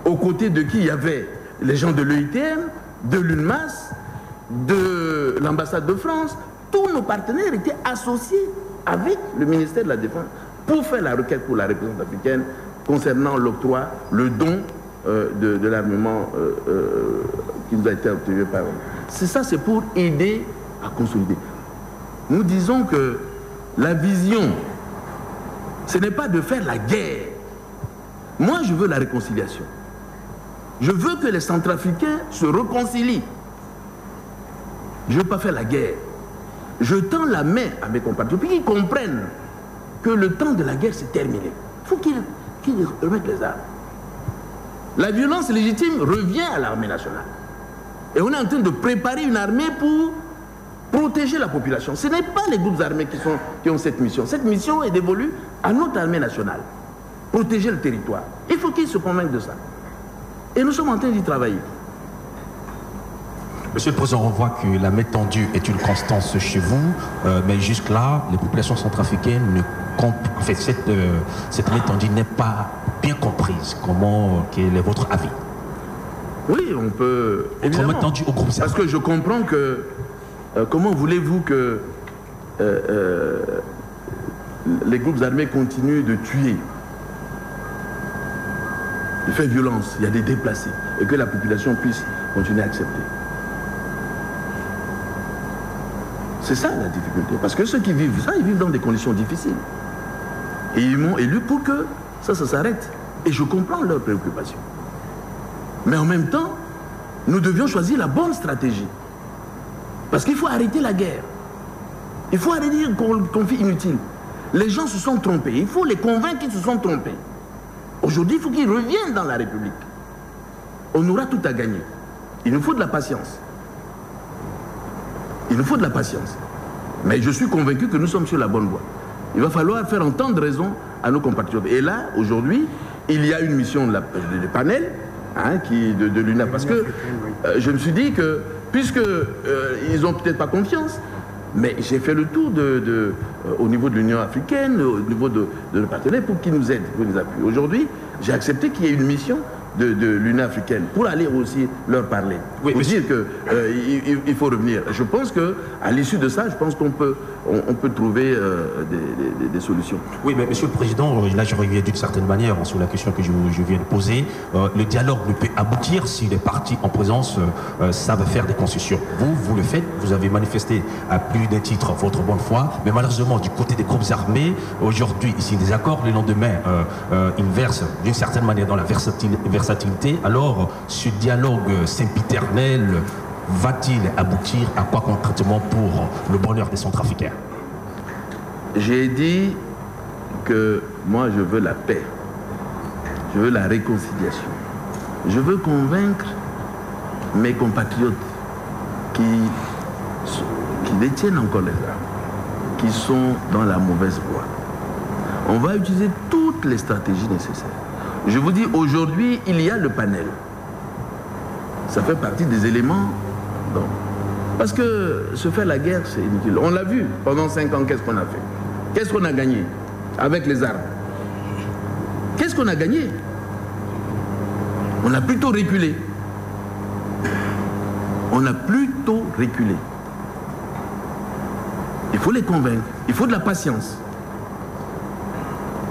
aux côtés de qui il y avait les gens de l'EITM, de l'UNMAS, de l'ambassade de France. Tous nos partenaires étaient associés avec le ministère de la Défense pour faire la requête pour la République africaine concernant l'octroi, le don de l'armement qui nous a été obtenu par eux. C'est ça, c'est pour aider à consolider. Nous disons que la vision, ce n'est pas de faire la guerre. Moi, je veux la réconciliation. Je veux que les Centrafricains se réconcilient. Je ne veux pas faire la guerre. Je tends la main à mes compatriotes, puis qu'ils comprennent que le temps de la guerre s'est terminé. Il faut qu'ils remettent les armes. La violence légitime revient à l'armée nationale. Et on est en train de préparer une armée pour protéger la population. Ce n'est pas les groupes armés qui ont cette mission. Cette mission est dévolue à notre armée nationale. Protéger le territoire. Il faut qu'ils se convainquent de ça. Et nous sommes en train d'y travailler. Monsieur le Président, on voit que la main tendue est une constance chez vous, mais jusque-là, les populations centrafricaines ne comprennent... En fait, cette main tendue n'est pas bien comprise. Quel est votre avis? Oui, on peut... Évidemment, main tendue au groupe parce que je comprends que... comment voulez-vous que les groupes armés continuent de tuer, de faire violence, il y a des déplacés, et que la population puisse continuer à accepter? C'est ça la difficulté. Parce que ceux qui vivent ça, ils vivent dans des conditions difficiles. Et ils m'ont élu pour que ça s'arrête. Et je comprends leurs préoccupations. Mais en même temps, nous devions choisir la bonne stratégie. Parce qu'il faut arrêter la guerre. Il faut arrêter le conflit inutile. Les gens se sont trompés. Il faut les convaincre qu'ils se sont trompés. Aujourd'hui, il faut qu'ils reviennent dans la République. on aura tout à gagner. Il nous faut de la patience. Il nous faut de la patience. Mais je suis convaincu que nous sommes sur la bonne voie. Il va falloir faire entendre raison à nos compatriotes. Et là, aujourd'hui, il y a une mission de panel de l'UNA. Parce que je me suis dit que, puisque ils n'ont peut-être pas confiance, mais j'ai fait le tour au niveau de l'Union africaine, au niveau de nos partenaires, pour qu'ils nous aident, pour nous appuient. Aujourd'hui, j'ai accepté qu'il y ait une mission de l'Union africaine pour aller aussi leur parler, pour dire qu'il faut revenir. Je pense qu'à l'issue de ça, je pense qu'on peut trouver des solutions. Oui, mais Monsieur le Président, là je reviens d'une certaine manière sur la question que je viens de poser. Le dialogue ne peut aboutir si les partis en présence savent faire des concessions. Vous le faites, vous avez manifesté à plus d'un titre votre bonne foi, mais malheureusement du côté des groupes armés, aujourd'hui ici des accords, le lendemain ils versent d'une certaine manière dans la versatilité. Alors ce dialogue sempiternel va-t-il aboutir à quoi concrètement pour le bonheur des Centrafricains? J'ai dit que moi je veux la paix, je veux la réconciliation, je veux convaincre mes compatriotes qui détiennent encore les armes, qui sont dans la mauvaise voie. On va utiliser toutes les stratégies nécessaires. Je vous dis, aujourd'hui, il y a le panel. Ça fait partie des éléments. Donc, parce que se faire la guerre, c'est inutile. On l'a vu pendant 5 ans, qu'est-ce qu'on a fait? Qu'est-ce qu'on a gagné avec les armes? Qu'est-ce qu'on a gagné? On a plutôt reculé. On a plutôt reculé. Il faut les convaincre. Il faut de la patience.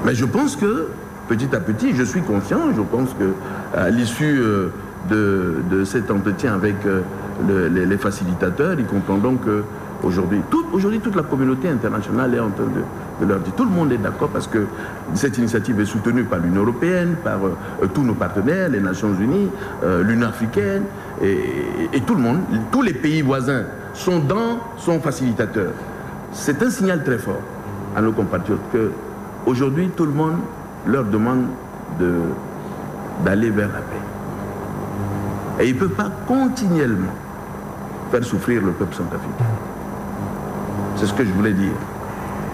Mais je pense que petit à petit, je suis confiant. Je pense qu'à l'issue de cet entretien avec les facilitateurs, ils comprendront qu'aujourd'hui, toute la communauté internationale est en train de leur dire. Tout le monde est d'accord parce que cette initiative est soutenue par l'Union européenne, par tous nos partenaires, les Nations Unies, l'Union africaine, et tout le monde, tous les pays voisins sont facilitateurs. C'est un signal très fort à nos compatriotes qu'aujourd'hui, tout le monde leur demande d'aller vers la paix. Et il ne peut pas continuellement faire souffrir le peuple centrafricain. C'est ce que je voulais dire.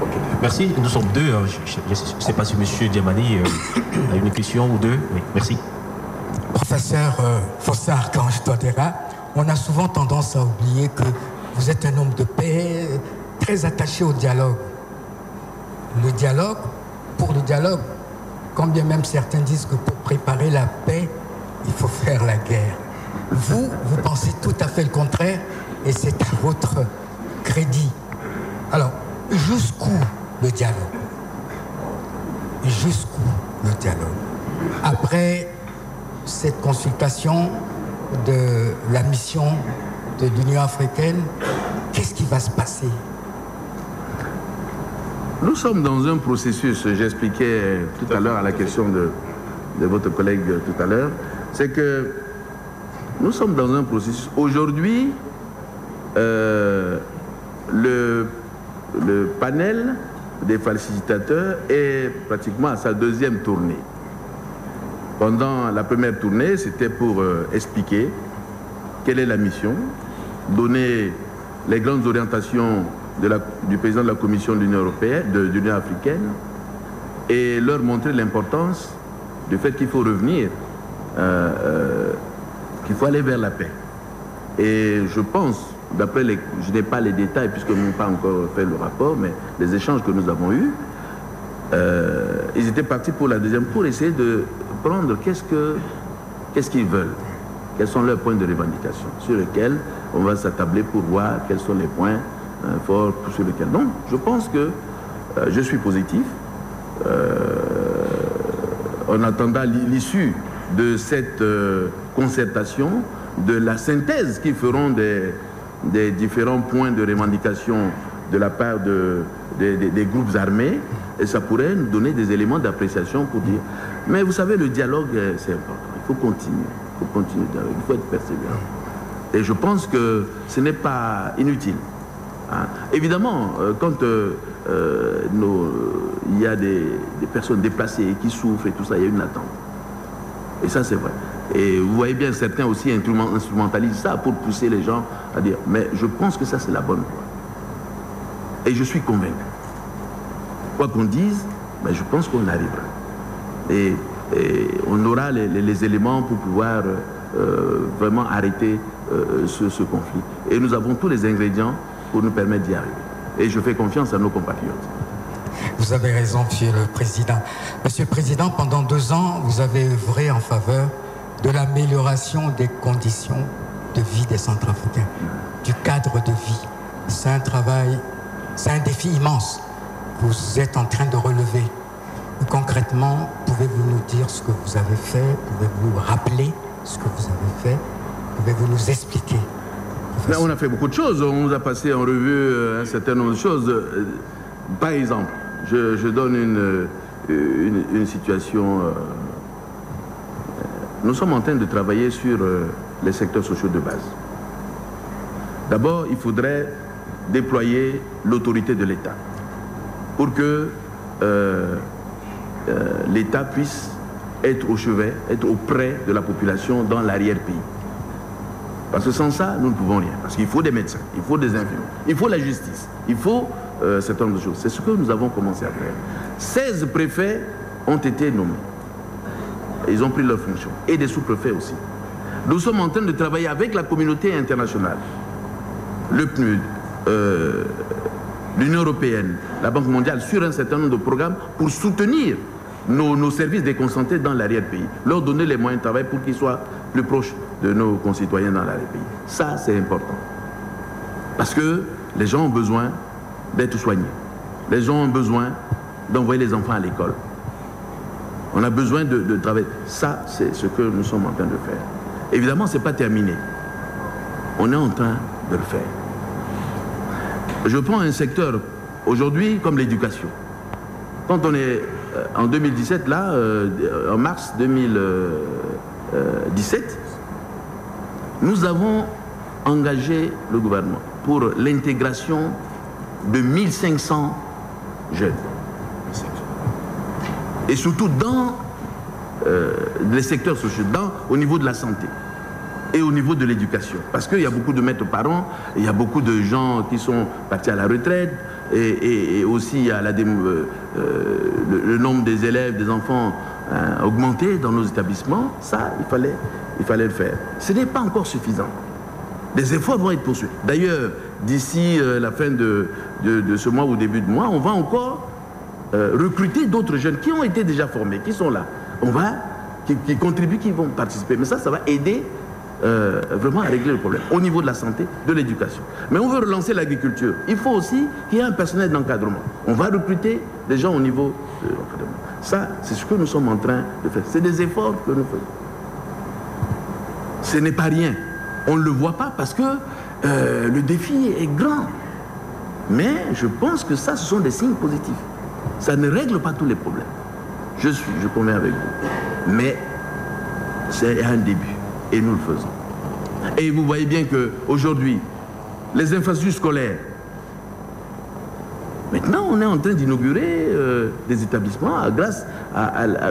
Okay. Merci. Nous sommes deux. Je ne sais pas si M. Diamani a une question ou deux. Oui, merci. Professeur Fossa Archange Touadéra, on a souvent tendance à oublier que vous êtes un homme de paix, très attaché au dialogue. Le dialogue, pour le dialogue, quand bien même certains disent que pour préparer la paix, il faut faire la guerre. Vous pensez tout à fait le contraire et c'est à votre crédit. Alors, jusqu'où le dialogue? Jusqu'où le dialogue? Après cette consultation de la mission de l'Union africaine, qu'est-ce qui va se passer? Nous sommes dans un processus, j'expliquais tout à l'heure à la question de votre collègue tout à l'heure, c'est que nous sommes dans un processus. Aujourd'hui, le panel des facilitateurs est pratiquement à sa deuxième tournée. Pendant la première tournée, c'était pour expliquer quelle est la mission, donner les grandes orientations du président de la Commission de l'Union européenne, de l'Union africaine, et leur montrer l'importance du fait qu'il faut revenir, qu'il faut aller vers la paix. Et je pense, je n'ai pas les détails puisque nous n'avons pas encore fait le rapport, mais les échanges que nous avons eus, ils étaient partis pour la deuxième pour essayer de prendre qu'est-ce qu'ils veulent, quels sont leurs points de revendication, sur lesquels on va s'attabler pour voir quels sont les points forts sur lesquels. Donc, je pense que je suis positif. En attendant l'issue de cette concertation, de la synthèse qu'ils feront des différents points de revendication de la part des groupes armés, et ça pourrait nous donner des éléments d'appréciation pour dire, mais vous savez, le dialogue, c'est important, il faut continuer, il faut être persévérant. Et je pense que ce n'est pas inutile. Hein. Évidemment, quand il y a des personnes déplacées qui souffrent et tout ça, il y a une attente. Et ça, c'est vrai. Et vous voyez bien, certains aussi instrumentalisent ça pour pousser les gens à dire. Mais je pense que ça, c'est la bonne voie. Et je suis convaincu. Quoi qu'on dise, ben, je pense qu'on arrivera. Et on aura les éléments pour pouvoir vraiment arrêter ce conflit. Et nous avons tous les ingrédients pour nous permettre d'y arriver. Et je fais confiance à nos compatriotes. Vous avez raison, Monsieur le Président. Monsieur le Président, pendant 2 ans, vous avez œuvré en faveur de l'amélioration des conditions de vie des Centrafricains, du cadre de vie. C'est un travail, c'est un défi immense que vous êtes en train de relever. Concrètement, pouvez-vous nous dire ce que vous avez fait? Pouvez-vous rappeler ce que vous avez fait? Pouvez-vous nous expliquer? Là, on a fait beaucoup de choses. On nous a passé en revue un certain nombre de choses. Par exemple, je donne une situation. Nous sommes en train de travailler sur les secteurs sociaux de base. D'abord, il faudrait déployer l'autorité de l'État pour que l'État puisse être au chevet, être auprès de la population dans l'arrière-pays. Parce que sans ça, nous ne pouvons rien. Parce qu'il faut des médecins, il faut des infirmiers, il faut la justice, il faut un certain nombre de choses. C'est ce que nous avons commencé à faire. 16 préfets ont été nommés. Ils ont pris leurs fonctions. Et des sous-préfets aussi. Nous sommes en train de travailler avec la communauté internationale, le PNUD, l'Union européenne, la Banque mondiale, sur un certain nombre de programmes pour soutenir nos services déconcentrés dans l'arrière-pays, leur donner les moyens de travail pour qu'ils soient plus proches de nos concitoyens dans l'arrière-pays. Ça, c'est important. Parce que les gens ont besoin d'être soignés. Les gens ont besoin d'envoyer les enfants à l'école. On a besoin de travailler. Ça, c'est ce que nous sommes en train de faire. Évidemment, ce n'est pas terminé. On est en train de le faire. Je prends un secteur aujourd'hui comme l'éducation. Quand on est en 2017, là, en mars 2017, nous avons engagé le gouvernement pour l'intégration de 1500 jeunes. Et surtout dans les secteurs sociaux, au niveau de la santé et au niveau de l'éducation. Parce qu'il y a beaucoup de maîtres parents, il y a beaucoup de gens qui sont partis à la retraite, et aussi il y a le nombre des élèves, des enfants augmenté dans nos établissements. Ça, il fallait le faire. Ce n'est pas encore suffisant. Les efforts vont être poursuivis. D'ailleurs, d'ici la fin de ce mois ou début de mois, on va encore recruter d'autres jeunes qui ont été déjà formés, qui sont là. Qui contribuent, qui vont participer. Mais ça va aider vraiment à régler le problème au niveau de la santé, de l'éducation. Mais on veut relancer l'agriculture. Il faut aussi qu'il y ait un personnel d'encadrement. On va recruter des gens au niveau de l'encadrement. Ça, c'est ce que nous sommes en train de faire. C'est des efforts que nous faisons. Ce n'est pas rien. On ne le voit pas parce que le défi est grand. Mais je pense que ça, ce sont des signes positifs. Ça ne règle pas tous les problèmes. Je conviens avec vous. Mais c'est un début. Et nous le faisons. Et vous voyez bien qu'aujourd'hui, les infrastructures scolaires, maintenant on est en train d'inaugurer des établissements grâce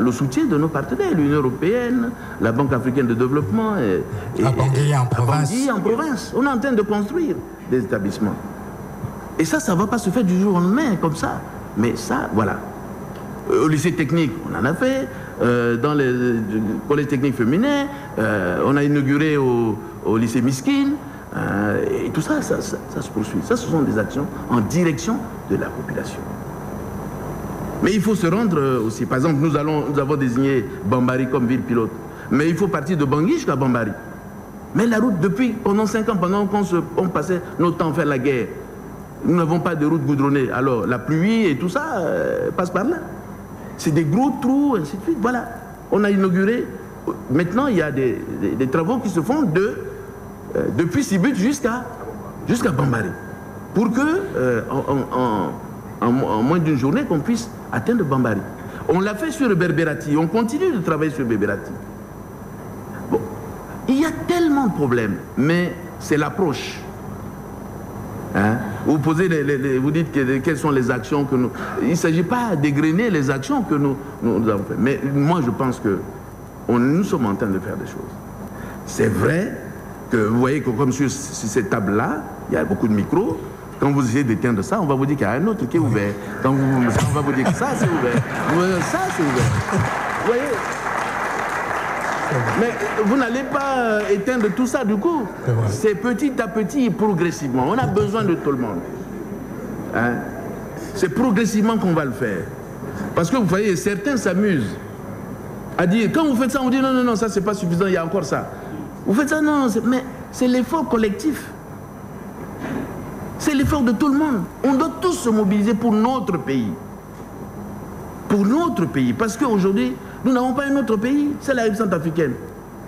au soutien de nos partenaires, l'Union européenne, la Banque africaine de développement et la Bangui en province. En province. On est en train de construire des établissements. Et ça ne va pas se faire du jour au lendemain comme ça. Mais ça, voilà. Au lycée technique, on en a fait. Dans les collèges techniques féminins, on a inauguré au lycée Miskin. Et tout ça, ça se poursuit. Ça, ce sont des actions en direction de la population. Mais il faut se rendre aussi. Par exemple, nous avons désigné Bambari comme ville pilote. Mais il faut partir de Bangui jusqu'à Bambari. Mais la route, pendant 5 ans, pendant qu'on passait notre temps à faire la guerre, nous n'avons pas de route goudronnée. Alors, la pluie et tout ça passe par là. C'est des gros trous, ainsi de suite. Voilà. On a inauguré. Maintenant, il y a des travaux qui se font depuis Sibut jusqu'à Bambari. Pour que, en moins d'une journée, qu'on puisse atteindre Bambari. On l'a fait sur Berberati. On continue de travailler sur Berberati. Bon. Il y a tellement de problèmes, mais c'est l'approche. Hein? Vous dites quelles sont les actions que nous... Il ne s'agit pas d'égrener les actions que nous avons faites. Mais moi, je pense que nous sommes en train de faire des choses. C'est vrai que vous voyez que comme sur cette table-là, il y a beaucoup de micros. Quand vous essayez d'éteindre ça, on va vous dire qu'il y a un autre qui est ouvert. Quand on va vous dire que ça, c'est ouvert. Ça, c'est ouvert. Vous voyez? Mais vous n'allez pas éteindre tout ça du coup. C'est petit à petit et progressivement. On a besoin de tout le monde. Hein? C'est progressivement qu'on va le faire. Parce que vous voyez, certains s'amusent à dire, quand vous faites ça, on dit non, non, non, ça c'est pas suffisant, il y a encore ça. Vous faites ça, non, mais c'est l'effort collectif. C'est l'effort de tout le monde. On doit tous se mobiliser pour notre pays. Pour notre pays. Parce qu'aujourd'hui, nous n'avons pas un autre pays, c'est la République centrafricaine.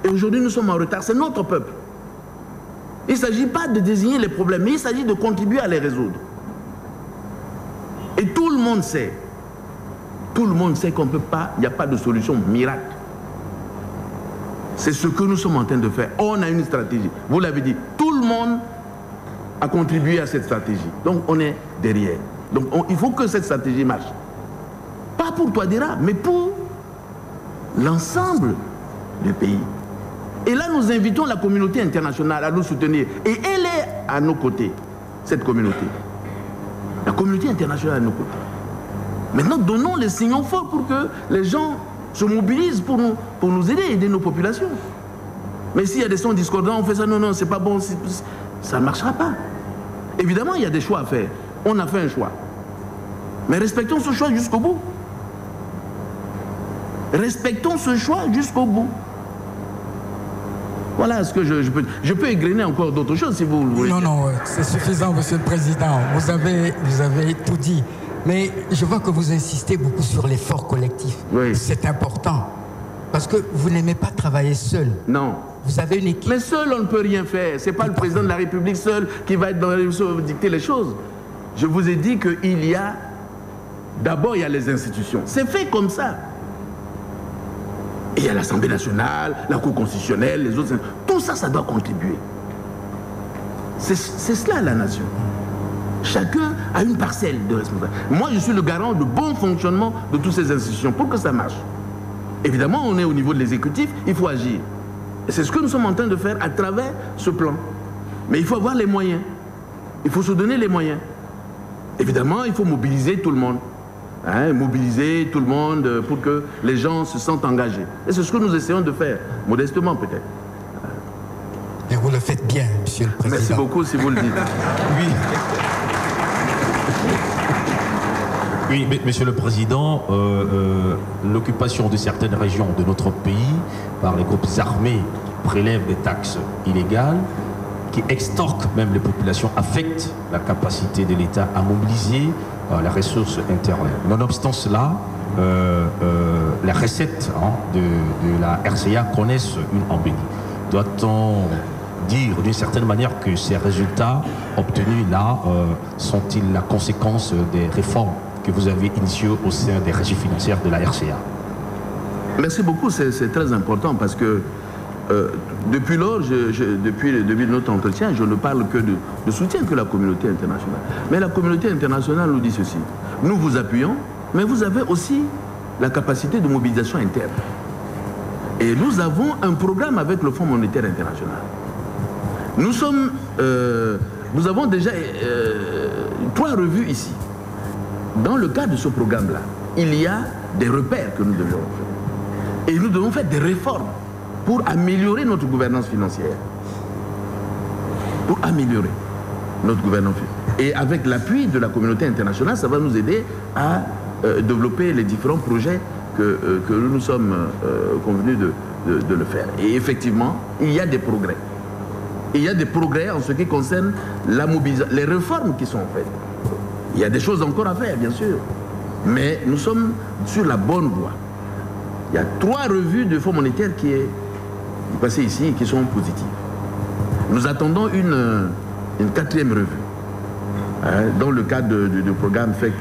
Et aujourd'hui, nous sommes en retard. C'est notre peuple. Il ne s'agit pas de désigner les problèmes, mais il s'agit de contribuer à les résoudre. Et tout le monde sait qu'on ne peut pas, il n'y a pas de solution miracle. C'est ce que nous sommes en train de faire. On a une stratégie. Vous l'avez dit, tout le monde a contribué à cette stratégie. Donc on est derrière. Donc il faut que cette stratégie marche. Pas pour Touadéra, mais pour l'ensemble du pays. Et là, nous invitons la communauté internationale à nous soutenir. Et elle est à nos côtés, cette communauté. La communauté internationale à nos côtés. Maintenant, donnons les signaux forts pour que les gens se mobilisent pour nous aider nos populations. Mais s'il y a des sons discordants, on fait ça, non, non, c'est pas bon, ça ne marchera pas. Évidemment, il y a des choix à faire. On a fait un choix. Mais respectons ce choix jusqu'au bout. Respectons ce choix jusqu'au bout. Voilà ce que je peux égrener encore d'autres choses si vous voulez. Non, non, c'est suffisant, Monsieur le Président. Vous avez tout dit. Mais je vois que vous insistez beaucoup sur l'effort collectif. Oui. C'est important. Parce que vous n'aimez pas travailler seul. Non. Vous avez une équipe. Mais seul, on ne peut rien faire. Ce n'est pas le président de la République seul qui va être dans dicter les choses. Je vous ai dit qu'il y a... D'abord, il y a les institutions. C'est fait comme ça. Et il y a l'Assemblée nationale, la Cour constitutionnelle, les autres... Tout ça, ça doit contribuer. C'est cela, la nation. Chacun a une parcelle de responsabilité. Moi, je suis le garant du bon fonctionnement de toutes ces institutions pour que ça marche. Évidemment, on est au niveau de l'exécutif, il faut agir. Et c'est ce que nous sommes en train de faire à travers ce plan. Mais il faut avoir les moyens. Il faut se donner les moyens. Évidemment, il faut mobiliser tout le monde. Hein, mobiliser tout le monde pour que les gens se sentent engagés. Et c'est ce que nous essayons de faire, modestement peut-être. Et vous le faites bien, Monsieur le Président. Merci beaucoup si vous le dites. Oui. Oui, mais, Monsieur le Président, l'occupation de certaines régions de notre pays par les groupes armés qui prélèvent des taxes illégales, qui extorquent même les populations, affecte la capacité de l'État à mobiliser les ressources internes. Nonobstant cela, les recettes de la RCA connaissent une embellie. Doit-on dire d'une certaine manière que ces résultats obtenus là sont-ils la conséquence des réformes que vous avez initiées au sein des régies financières de la RCA? Merci beaucoup, c'est très important parce que depuis lors, depuis le début de notre entretien, je ne parle que de soutien que la communauté internationale. Mais la communauté internationale nous dit ceci. Nous vous appuyons, mais vous avez aussi la capacité de mobilisation interne. Et nous avons un programme avec le Fonds monétaire international. Nous avons déjà 3 revues ici. Dans le cadre de ce programme-là, il y a des repères que nous devons faire. Et nous devons faire des réformes pour améliorer notre gouvernance financière. Pour améliorer notre gouvernance financière. Et avec l'appui de la communauté internationale, ça va nous aider à développer les différents projets que nous sommes convenus de le faire. Et effectivement, il y a des progrès. Il y a des progrès en ce qui concerne la mobilisation, les réformes qui sont faites. Il y a des choses encore à faire, bien sûr. Mais nous sommes sur la bonne voie. Il y a 3 revues de Fonds monétaire qui est passée ici et qui sont positives. Nous attendons une 4e revue. Hein, dans le cadre du programme FEC,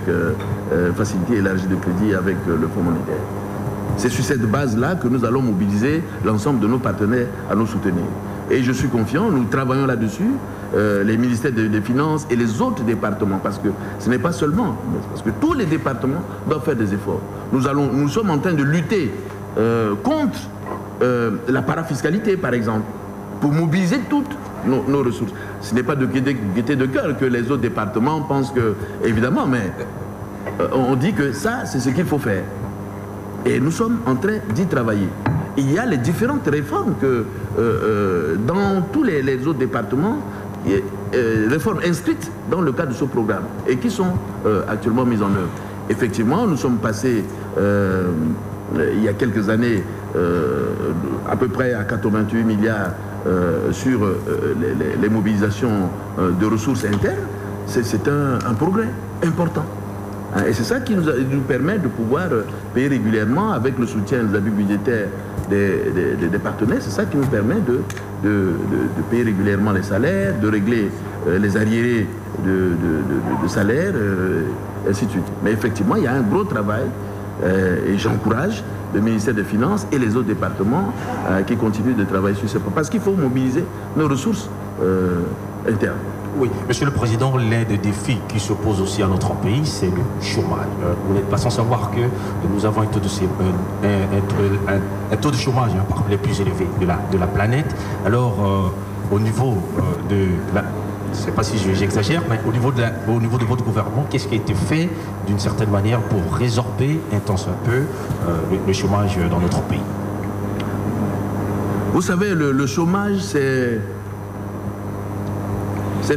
Facilité élargie de crédit avec le Fonds monétaire. C'est sur cette base-là que nous allons mobiliser l'ensemble de nos partenaires à nous soutenir. Et je suis confiant, nous travaillons là-dessus, les ministères des Finances et les autres départements, parce que ce n'est pas seulement, parce que tous les départements doivent faire des efforts. Nous sommes en train de lutter contre la parafiscalité, par exemple, pour mobiliser toutes nos ressources. Ce n'est pas de gaieté de cœur que les autres départements pensent que, évidemment, mais on dit que ça, c'est ce qu'il faut faire. Et nous sommes en train d'y travailler. Il y a les différentes réformes que, dans tous les autres départements, réformes inscrites dans le cadre de ce programme et qui sont actuellement mises en œuvre. Effectivement, nous sommes passés, il y a quelques années, à peu près à 88 milliards sur les mobilisations de ressources internes. C'est un progrès important. Et c'est ça qui nous permet de pouvoir payer régulièrement avec le soutien des abus budgétaires des partenaires. C'est ça qui nous permet de payer régulièrement les salaires, de régler les arriérés de salaire, et ainsi de suite. Mais effectivement, il y a un gros travail et j'encourage le ministère des Finances et les autres départements qui continuent de travailler sur ce point. Parce qu'il faut mobiliser nos ressources internes. Oui, Monsieur le Président, l'un des défis qui se pose aussi à notre pays, c'est le chômage. Vous n'êtes pas sans savoir que nous avons un taux de chômage parmi les plus élevés de la planète. Alors, au niveau de la... Je ne sais pas si j'exagère, mais au niveau de votre gouvernement, qu'est-ce qui a été fait d'une certaine manière pour résorber un tant soit peu le chômage dans notre pays? Vous savez, le chômage, c'est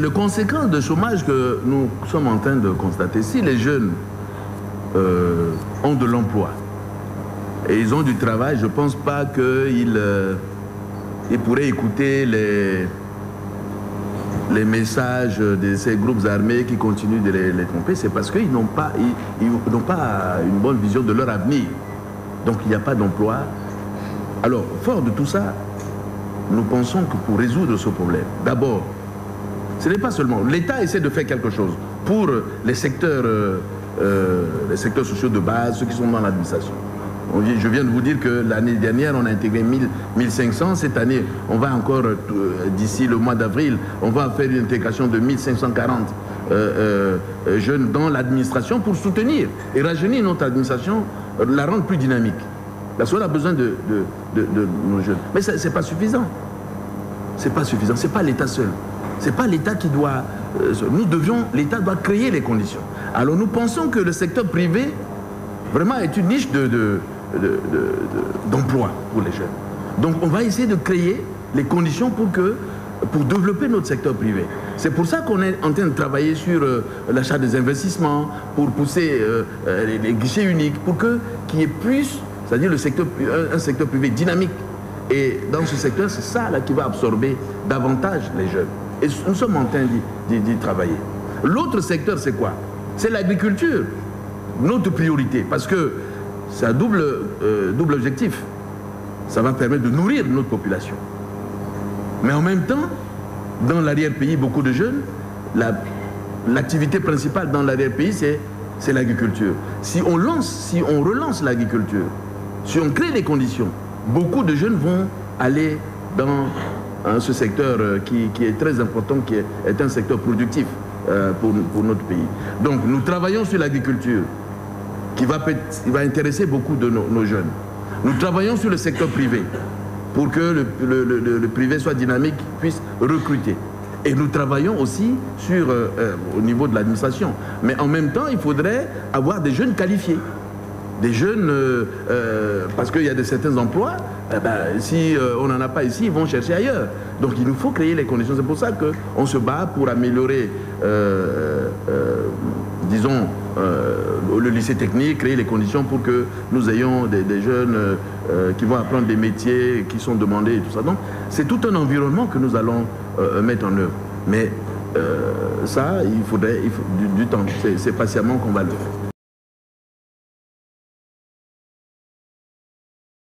le conséquent de chômage que nous sommes en train de constater. Si les jeunes ont de l'emploi et ils ont du travail, je ne pense pas qu'ils pourraient écouter les messages de ces groupes armés qui continuent de les tromper. C'est parce qu'ils n'ont pas une bonne vision de leur avenir. Donc il n'y a pas d'emploi. Alors, fort de tout ça, nous pensons que pour résoudre ce problème, d'abord, ce n'est pas seulement... L'État essaie de faire quelque chose pour les secteurs sociaux de base, ceux qui sont dans l'administration. Je viens de vous dire que l'année dernière, on a intégré 1500. Cette année, on va encore, d'ici le mois d'avril, on va faire une intégration de 1540 jeunes dans l'administration pour soutenir et rajeunir notre administration, la rendre plus dynamique. Parce qu'on a besoin de nos jeunes. Mais ce n'est pas suffisant. C'est pas suffisant. Ce n'est pas l'État seul. Ce n'est pas l'État qui doit... l'État doit créer les conditions. Alors nous pensons que le secteur privé, vraiment, est une niche d'emploi pour les jeunes. Donc on va essayer de créer les conditions pour développer notre secteur privé. C'est pour ça qu'on est en train de travailler sur l'achat des investissements, pour pousser les guichets uniques, pour qu'il y ait plus, c'est-à-dire un secteur privé dynamique. Et dans ce secteur, c'est ça là qui va absorber davantage les jeunes. Et nous sommes en train d'y travailler. L'autre secteur, c'est quoi? C'est l'agriculture, notre priorité, parce que c'est un double objectif. Ça va permettre de nourrir notre population. Mais en même temps, dans l'arrière-pays, beaucoup de jeunes, l'activité principale dans l'arrière-pays, c'est l'agriculture. Si on relance l'agriculture, si on crée les conditions, beaucoup de jeunes vont aller dans ce secteur qui est très important, qui est un secteur productif pour notre pays. Donc nous travaillons sur l'agriculture, qui va intéresser beaucoup de nos jeunes. Nous travaillons sur le secteur privé, pour que le privé soit dynamique, puisse recruter. Et nous travaillons aussi au niveau de l'administration. Mais en même temps, il faudrait avoir des jeunes qualifiés. Des jeunes, parce qu'il y a certains emplois, si on n'en a pas ici, ils vont chercher ailleurs. Donc il nous faut créer les conditions. C'est pour ça qu'on se bat pour améliorer, disons, le lycée technique, créer les conditions pour que nous ayons des jeunes qui vont apprendre des métiers qui sont demandés et tout ça. Donc c'est tout un environnement que nous allons mettre en œuvre. Mais ça, il faut du temps. C'est patiemment qu'on va le faire.